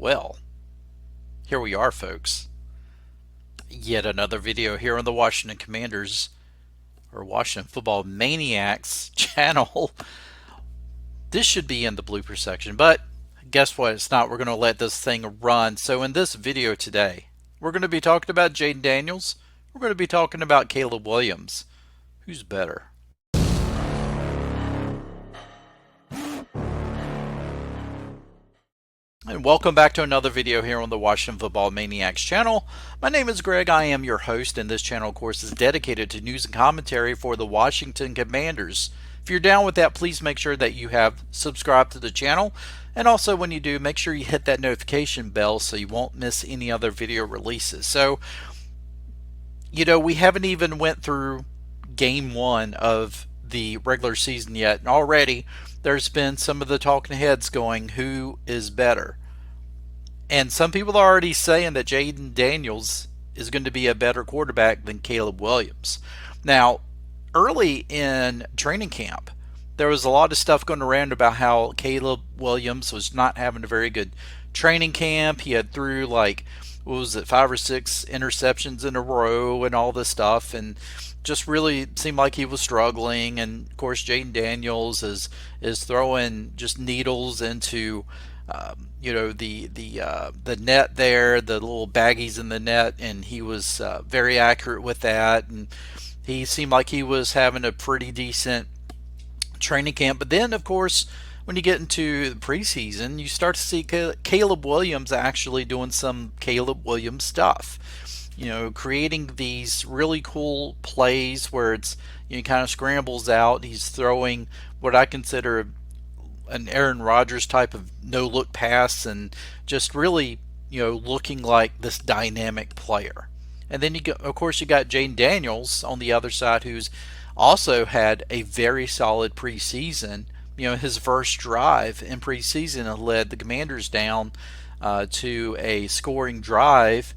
Well, here we are, folks. Yet another video here on the Washington Commanders or Washington Football Maniacs channel. This should be in the blooper section, but guess what? It's not. We're going to let this thing run. So in this video today, we're going to be talking about Jayden Daniels. We're going to be talking about Caleb Williams. Who's better? And welcome back to another video here on the Washington Football Maniacs channel. My name is Greg. I am your host, and this channel, of course, is dedicated to news and commentary for the Washington Commanders. If you're down with that, please make sure that you have subscribed to the channel. And also, when you do, make sure you hit that notification bell so you won't miss any other video releases. So, we haven't even went through game one of the regular season yet, and already there's been some of the talking heads going, who is better? And some people are already saying that Jayden Daniels is going to be a better quarterback than Caleb Williams. Now, early in training camp, there was a lot of stuff going around about how Caleb Williams was not having a very good training camp. He had threw like, 5 or 6 interceptions in a row and all this stuff, and just really seemed like he was struggling. And of course, Jayden Daniels is throwing just needles into the net there, the little baggies in the net, and he was very accurate with that. And he seemed like he was having a pretty decent training camp. But then, of course, when you get into the preseason, you start to see Caleb Williams actually doing some Caleb Williams stuff. Creating these really cool plays where it's he kind of scrambles out. He's throwing what I consider an Aaron Rodgers type of no-look pass, and just really looking like this dynamic player. And then of course, you got Jayden Daniels on the other side, who's also had a very solid preseason. His first drive in preseason led the Commanders down to a scoring drive.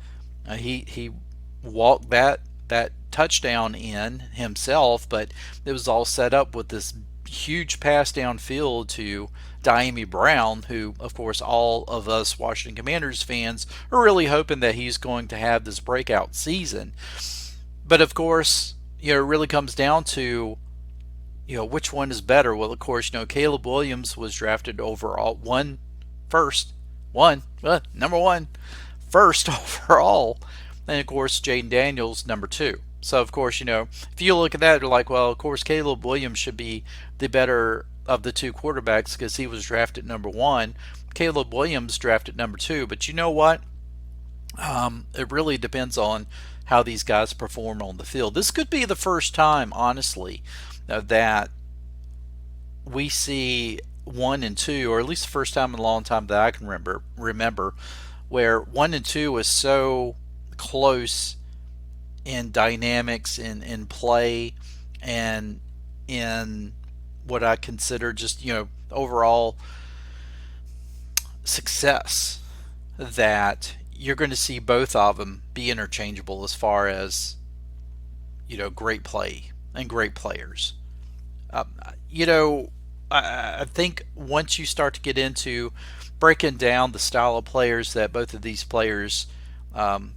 He walked that touchdown in himself, but it was all set up with this huge pass downfield to Dyami Brown, who, of course, all of us Washington Commanders fans are really hoping that he's going to have this breakout season. But of course, it really comes down to which one is better. Well, of course, Caleb Williams was drafted overall number one first overall, and of course Jayden Daniels number 2. So of course, if you look at that, you're like, well, of course Caleb Williams should be the better of the 2 quarterbacks because he was drafted number 1. Caleb Williams drafted number 2. But you know what? It really depends on how these guys perform on the field. This could be the first time, honestly, that we see 1 and 2, or at least the first time in a long time that I can remember, where 1 and 2 is so close in dynamics, in play, and in what I consider just overall success, that you're going to see both of them be interchangeable as far as great play and great players. I think once you start to get into breaking down the style of players that both of these players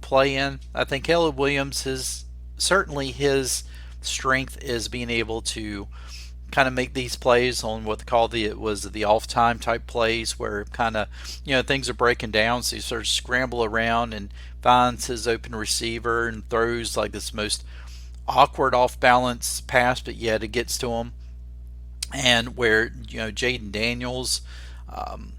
play in, I think Caleb Williams certainly his strength is being able to kind of make these plays on what they call the off time type plays, where kind of things are breaking down, so he starts to scramble around and finds his open receiver and throws like this most awkward off balance pass, but yet it gets to him. And where Jayden Daniels,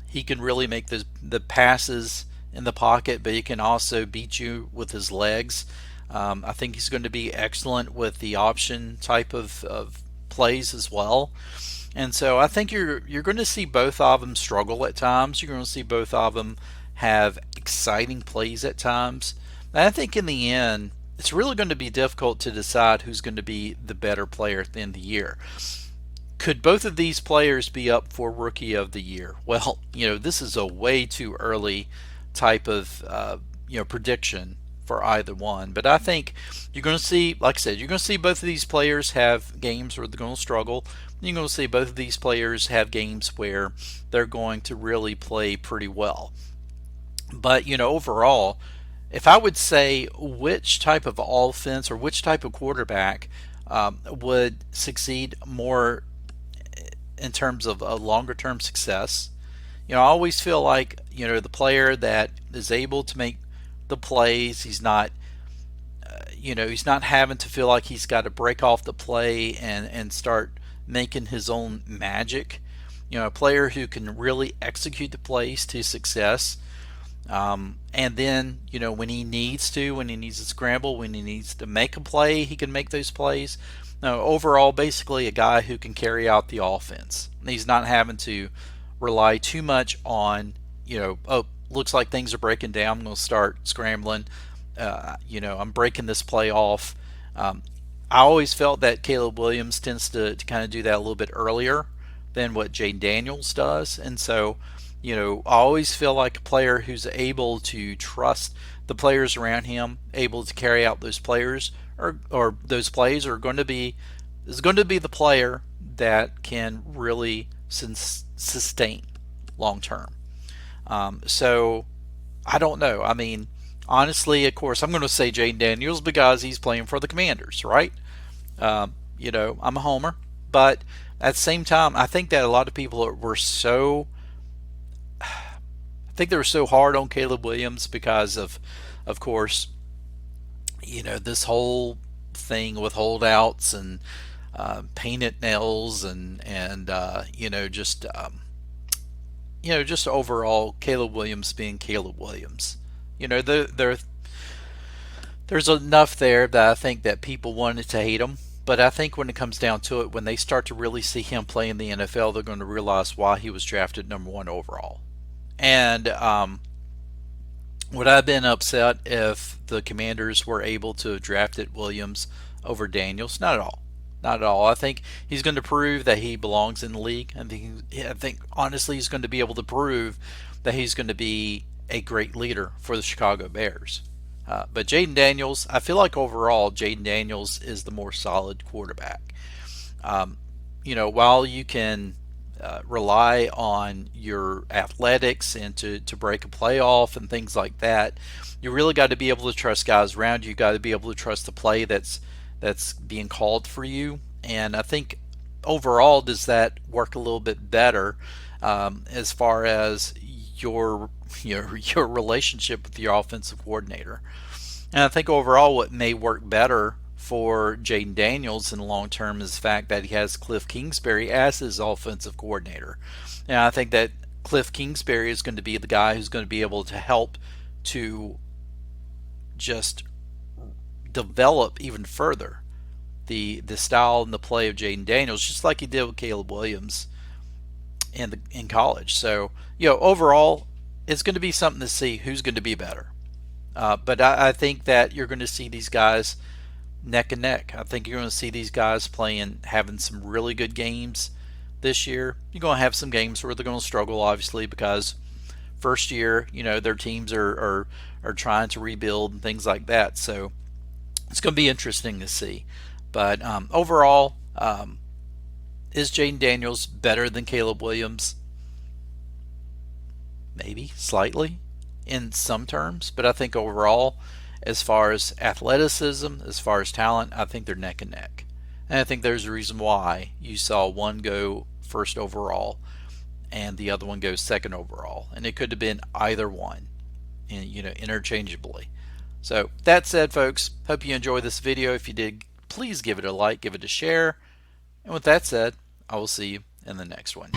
he can really make the passes in the pocket, but he can also beat you with his legs. I think he's going to be excellent with the option type of plays as well. And so I think you're going to see both of them struggle at times. You're going to see both of them have exciting plays at times. And I think in the end, it's really going to be difficult to decide who's going to be the better player at the end of the year. Could both of these players be up for Rookie of the Year? Well, this is a way too early type of prediction for either one. But I think you're going to see, like I said, you're going to see both of these players have games where they're going to struggle. You're going to see both of these players have games where they're going to really play pretty well. But, overall, if I would say which type of offense or which type of quarterback would succeed more in terms of a longer term success, I always feel like, the player that is able to make the plays, he's not having to feel like he's got to break off the play and start making his own magic. A player who can really execute the plays to success. And then, when he needs to scramble, when he needs to make a play, he can make those plays. No, overall, basically a guy who can carry out the offense. He's not having to rely too much on, oh, looks like things are breaking down. I'm going to start scrambling. I'm breaking this play off. I always felt that Caleb Williams tends to kind of do that a little bit earlier than what Jayden Daniels does. And so, I always feel like a player who's able to trust the players around him, able to carry out those players or those plays are going to be is going to be the player that can really sustain long term. So I don't know. I mean, honestly, of course, I'm going to say Jayden Daniels because he's playing for the Commanders, right? I'm a homer, but at the same time, I think that a lot of people were so. I think they were so hard on Caleb Williams because of course, this whole thing with holdouts and painted nails and just overall Caleb Williams being Caleb Williams. There's enough there that I think that people wanted to hate him. But I think when it comes down to it, when they start to really see him play in the NFL, they're going to realize why he was drafted number one overall. And would I have been upset if the Commanders were able to have drafted Williams over Daniels? Not at all. Not at all. I think he's going to prove that he belongs in the league. I think honestly he's going to be able to prove that he's going to be a great leader for the Chicago Bears. But Jayden Daniels, I feel like overall Jayden Daniels is the more solid quarterback. While you can rely on your athletics and to break a playoff and things like that, you really got to be able to trust guys around you. You got to be able to trust the play that's being called for you. And I think overall, does that work a little bit better as far as your relationship with your offensive coordinator? And I think overall, what may work better for Jayden Daniels in the long term is the fact that he has Cliff Kingsbury as his offensive coordinator. And I think that Cliff Kingsbury is going to be the guy who's going to be able to help to just develop even further the style and the play of Jayden Daniels, just like he did with Caleb Williams in college. So overall, it's going to be something to see who's going to be better. But I think that you're going to see these guys neck and neck. I think you're going to see these guys having some really good games this year. You're going to have some games where they're going to struggle, obviously, because first year, their teams are trying to rebuild and things like that. So it's going to be interesting to see. But overall, is Jayden Daniels better than Caleb Williams? Maybe slightly in some terms, but I think overall, as far as athleticism, as far as talent, I think they're neck and neck. And I think there's a reason why you saw one go first overall and the other one go second overall, and it could have been either one, interchangeably. So that said, folks, hope you enjoyed this video. If you did, please give it a like, give it a share. And with that said, I will see you in the next one.